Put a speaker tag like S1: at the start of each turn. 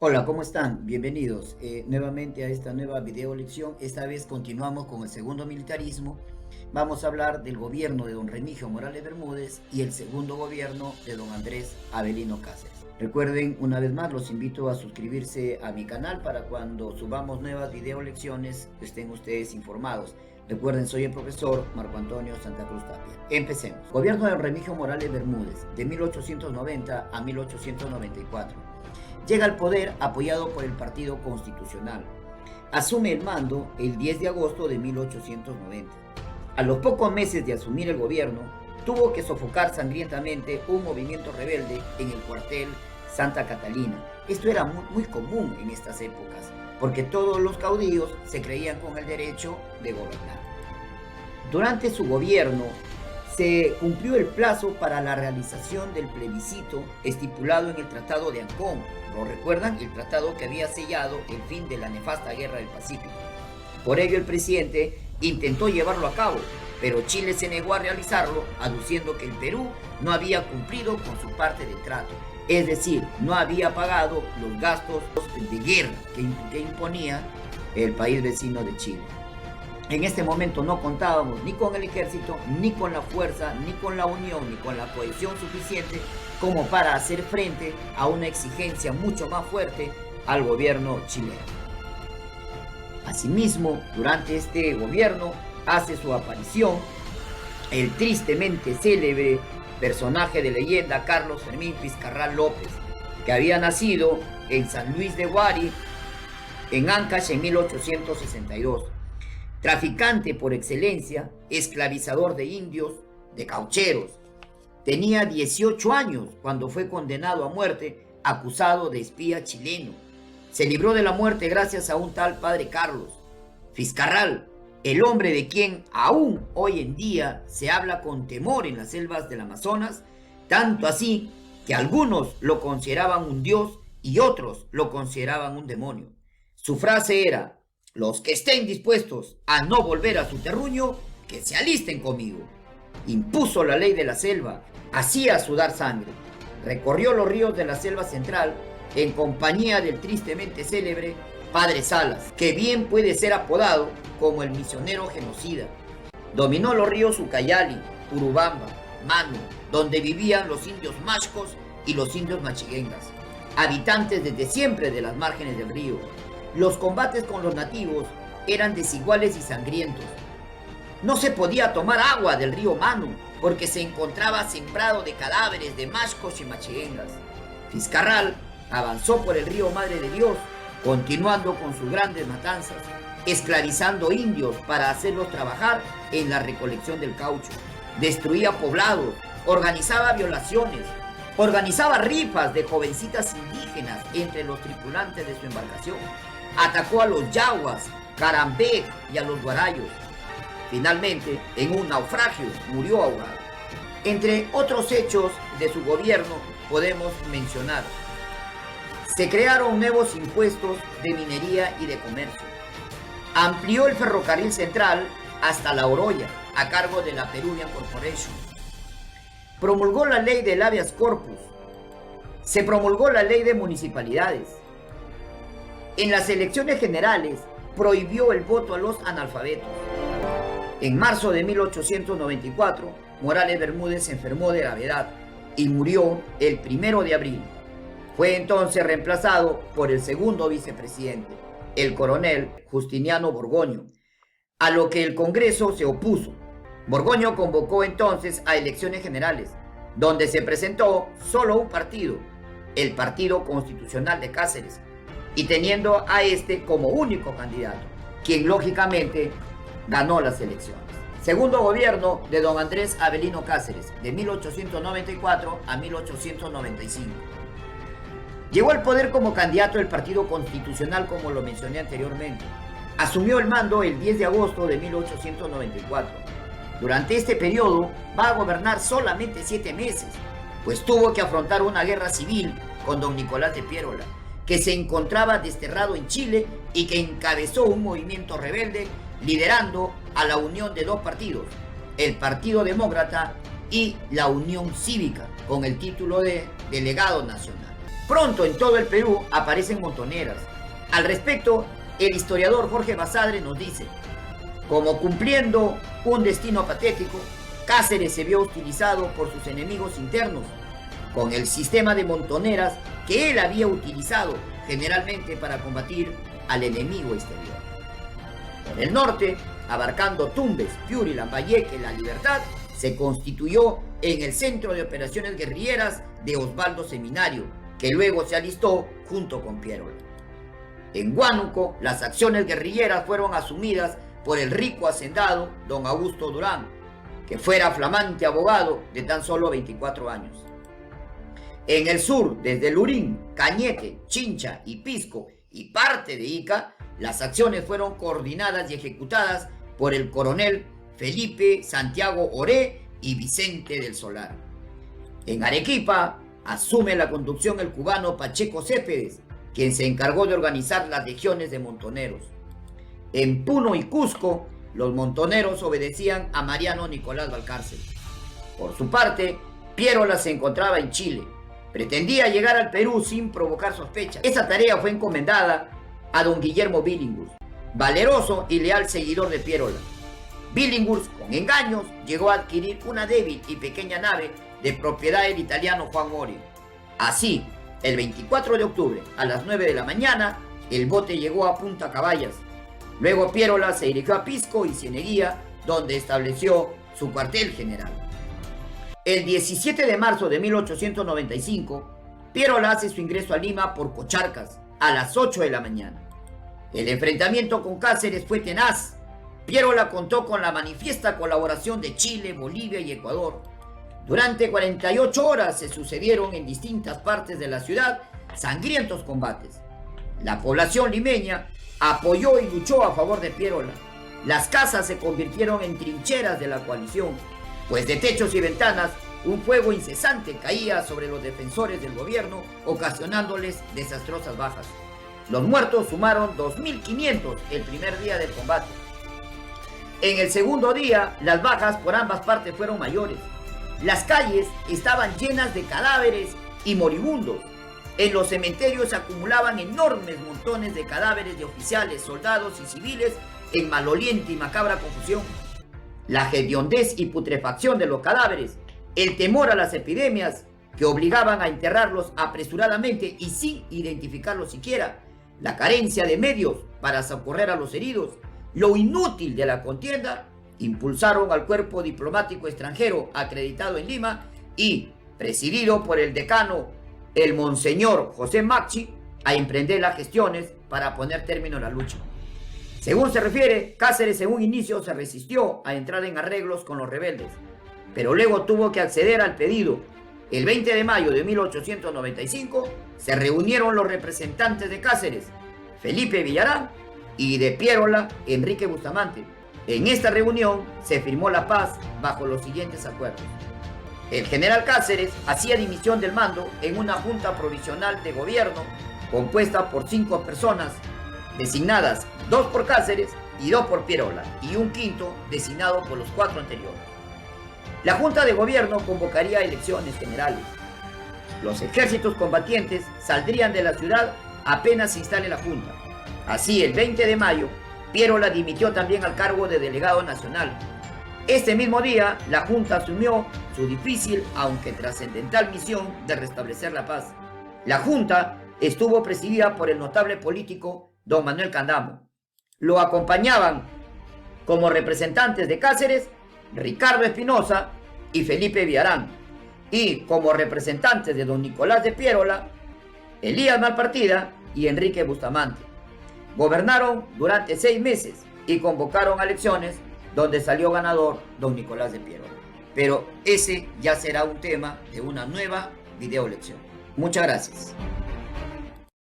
S1: Hola, ¿cómo están? Bienvenidos nuevamente a esta nueva video lección. Esta vez continuamos con el segundo militarismo. Vamos a hablar del gobierno de don Remigio Morales Bermúdez y el segundo gobierno de don Andrés Avelino Cáceres. Recuerden, una vez más, los invito a suscribirse a mi canal para cuando subamos nuevas video lecciones estén ustedes informados. Recuerden, soy el profesor Marco Antonio Santa Cruz Tapia. Empecemos. Gobierno de don Remigio Morales Bermúdez, de 1890 a 1894. Llega al poder apoyado por el Partido Constitucional. Asume el mando el 10 de agosto de 1890. A los pocos meses de asumir el gobierno, tuvo que sofocar sangrientamente un movimiento rebelde en el cuartel Santa Catalina. Esto era muy común en estas épocas, porque todos los caudillos se creían con el derecho de gobernar. Durante su gobierno, se cumplió el plazo para la realización del plebiscito estipulado en el Tratado de Ancón. ¿Lo recuerdan? El tratado que había sellado el fin de la nefasta Guerra del Pacífico. Por ello el presidente intentó llevarlo a cabo, pero Chile se negó a realizarlo, aduciendo que el Perú no había cumplido con su parte del trato. Es decir, no había pagado los gastos de guerra que imponía el país vecino de Chile. En este momento no contábamos ni con el ejército, ni con la fuerza, ni con la unión, ni con la cohesión suficiente como para hacer frente a una exigencia mucho más fuerte al gobierno chileno. Asimismo, durante este gobierno hace su aparición el tristemente célebre personaje de leyenda Carlos Fermín Fiscarrall López, que había nacido en San Luis de Huari, en Ancash, en 1862. Traficante por excelencia, esclavizador de indios, de caucheros. Tenía 18 años cuando fue condenado a muerte, acusado de espía chileno. Se libró de la muerte gracias a un tal padre Carlos Fiscarrall, el hombre de quien aún hoy en día se habla con temor en las selvas del Amazonas, tanto así que algunos lo consideraban un dios y otros lo consideraban un demonio. Su frase era: los que estén dispuestos a no volver a su terruño, que se alisten conmigo. Impuso la ley de la selva, hacía sudar sangre. Recorrió los ríos de la selva central en compañía del tristemente célebre Padre Salas, que bien puede ser apodado como el misionero genocida. Dominó los ríos Ucayali, Urubamba, Manu, donde vivían los indios mashcos y los indios machiguengas, habitantes desde siempre de las márgenes del río. Los combates con los nativos eran desiguales y sangrientos. No se podía tomar agua del río Manu porque se encontraba sembrado de cadáveres de mashcos y machiguengas. Fiscarrall avanzó por el río Madre de Dios, continuando con sus grandes matanzas, esclavizando indios para hacerlos trabajar en la recolección del caucho. Destruía poblados, organizaba violaciones, organizaba rifas de jovencitas indígenas entre los tripulantes de su embarcación. Atacó a los yaguas, Carambé y a los guarayos. Finalmente, en un naufragio, murió ahogado. Entre otros hechos de su gobierno podemos mencionar: se crearon nuevos impuestos de minería y de comercio. Amplió el ferrocarril central hasta La Oroya, a cargo de la Peruvian Corporation. Promulgó la ley del habeas corpus. Se promulgó la ley de municipalidades. En las elecciones generales prohibió el voto a los analfabetos. En marzo de 1894, Morales Bermúdez se enfermó de gravedad y murió el 1 de abril. Fue entonces reemplazado por el segundo vicepresidente, el coronel Justiniano Borgoño, a lo que el Congreso se opuso. Borgoño convocó entonces a elecciones generales, donde se presentó solo un partido, el Partido Constitucional de Cáceres, y teniendo a este como único candidato, quien lógicamente ganó las elecciones. Segundo gobierno de don Andrés Avelino Cáceres, de 1894 a 1895. Llegó al poder como candidato del Partido Constitucional, como lo mencioné anteriormente. Asumió el mando el 10 de agosto de 1894. Durante este periodo va a gobernar solamente 7 meses, pues tuvo que afrontar una guerra civil con don Nicolás de Piérola, que se encontraba desterrado en Chile y que encabezó un movimiento rebelde liderando a la unión de dos partidos, el Partido Demócrata y la Unión Cívica, con el título de Delegado Nacional. Pronto en todo el Perú aparecen montoneras. Al respecto, el historiador Jorge Basadre nos dice: como cumpliendo un destino patético, Cáceres se vio utilizado por sus enemigos internos, con el sistema de montoneras que él había utilizado generalmente para combatir al enemigo exterior. Por el norte, abarcando Tumbes, Piura, Lambayeque, La Libertad, se constituyó en el centro de operaciones guerrilleras de Osvaldo Seminario, que luego se alistó junto con Pierola. En Huánuco, las acciones guerrilleras fueron asumidas por el rico hacendado don Augusto Durán, que fuera flamante abogado de tan solo 24 años. En el sur, desde Lurín, Cañete, Chincha y Pisco y parte de Ica, las acciones fueron coordinadas y ejecutadas por el coronel Felipe Santiago Oré y Vicente del Solar. En Arequipa, asume la conducción el cubano Pacheco Céspedes, quien se encargó de organizar las legiones de montoneros. En Puno y Cusco, los montoneros obedecían a Mariano Nicolás Valcárcel. Por su parte, Pierola se encontraba en Chile. Pretendía llegar al Perú sin provocar sospechas. Esa tarea fue encomendada a don Guillermo Billinghurst, valeroso y leal seguidor de Pierola. Billinghurst, con engaños, llegó a adquirir una débil y pequeña nave de propiedad del italiano Juan Mori. Así, el 24 de octubre, a las 9 de la mañana, el bote llegó a Punta Caballas. Luego Pierola se dirigió a Pisco y Cieneguía, donde estableció su cuartel general. El 17 de marzo de 1895, Pierola hace su ingreso a Lima por Cocharcas, a las 8 de la mañana. El enfrentamiento con Cáceres fue tenaz. Pierola contó con la manifiesta colaboración de Chile, Bolivia y Ecuador. Durante 48 horas se sucedieron en distintas partes de la ciudad sangrientos combates. La población limeña apoyó y luchó a favor de Pierola. Las casas se convirtieron en trincheras de la coalición, pues de techos y ventanas un fuego incesante caía sobre los defensores del gobierno, ocasionándoles desastrosas bajas. Los muertos sumaron 2.500 el primer día del combate. En el segundo día, las bajas por ambas partes fueron mayores. Las calles estaban llenas de cadáveres y moribundos. En los cementerios se acumulaban enormes montones de cadáveres de oficiales, soldados y civiles en maloliente y macabra confusión. La hediondez y putrefacción de los cadáveres, el temor a las epidemias que obligaban a enterrarlos apresuradamente y sin identificarlos siquiera, la carencia de medios para socorrer a los heridos, lo inútil de la contienda, impulsaron al cuerpo diplomático extranjero acreditado en Lima y, presidido por el decano, el monseñor José Macchi, a emprender las gestiones para poner término a la lucha. Según se refiere, Cáceres en un inicio se resistió a entrar en arreglos con los rebeldes, pero luego tuvo que acceder al pedido. El 20 de mayo de 1895 se reunieron los representantes de Cáceres, Felipe Villarán, y de Pierola, Enrique Bustamante. En esta reunión se firmó la paz bajo los siguientes acuerdos. El general Cáceres hacía dimisión del mando en una junta provisional de gobierno compuesta por 5 personas, designadas 2 por Cáceres y 2 por Pierola, y un quinto designado por los 4 anteriores. La junta de gobierno convocaría elecciones generales. Los ejércitos combatientes saldrían de la ciudad apenas se instale la junta. Así, el 20 de mayo, Pierola dimitió también al cargo de delegado nacional. Este mismo día, la junta asumió su difícil, aunque trascendental misión de restablecer la paz. La junta estuvo presidida por el notable político don Manuel Candamo. Lo acompañaban como representantes de Cáceres, Ricardo Espinosa y Felipe Villarán, y como representantes de don Nicolás de Pierola, Elías Malpartida y Enrique Bustamante. Gobernaron durante 6 meses y convocaron a elecciones donde salió ganador don Nicolás de Pierola. Pero ese ya será un tema de una nueva videolección. Muchas gracias.